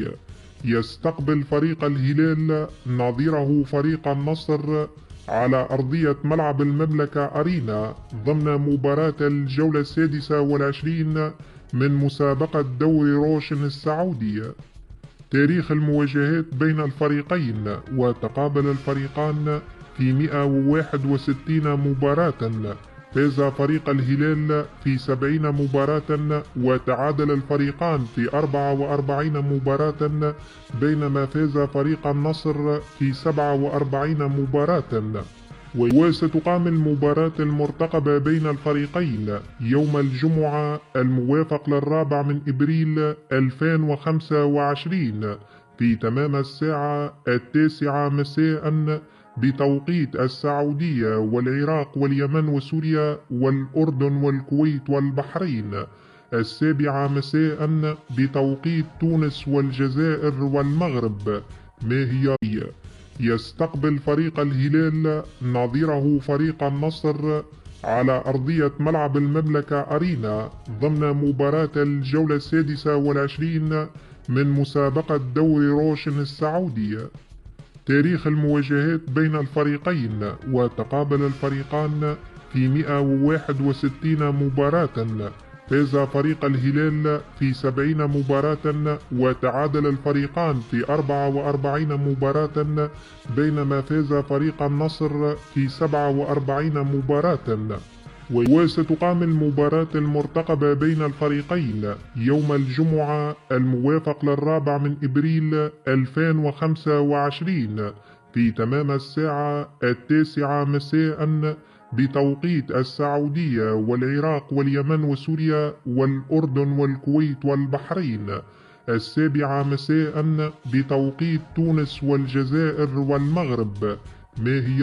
السعودية. يستقبل فريق الهلال نظيره فريق النصر على أرضية ملعب المملكة أرينا ضمن مباراة الجولة 26 من مسابقة دوري روشن السعودية. تاريخ المواجهات بين الفريقين: وتقابل الفريقان في 161 مباراة، فاز فريق الهلال في 70 مباراة، وتعادل الفريقان في 44 مباراة، بينما فاز فريق النصر في 47 مباراة. وستقام المباراة المرتقبة بين الفريقين يوم الجمعة الموافق للرابع من إبريل 2025 في تمام الساعة 9 مساء بتوقيت السعودية والعراق واليمن وسوريا والأردن والكويت والبحرين، 7 مساء بتوقيت تونس والجزائر والمغرب. ما هي؟ يستقبل فريق الهلال نظيره فريق النصر على أرضية ملعب المملكة أرينا ضمن مباراة الجولة 26 من مسابقة دوري روشن السعودية. تاريخ المواجهات بين الفريقين: وتقابل الفريقان في 161 مباراة، فاز فريق الهلال في 70 مباراة، وتعادل الفريقان في 44 مباراة، بينما فاز فريق النصر في 47 مباراة. وستقام المباراة المرتقبة بين الفريقين يوم الجمعة الموافق للرابع من إبريل 2025 في تمام الساعة 9 مساء بتوقيت السعودية والعراق واليمن وسوريا والأردن والكويت والبحرين، 7 مساء بتوقيت تونس والجزائر والمغرب. ما هي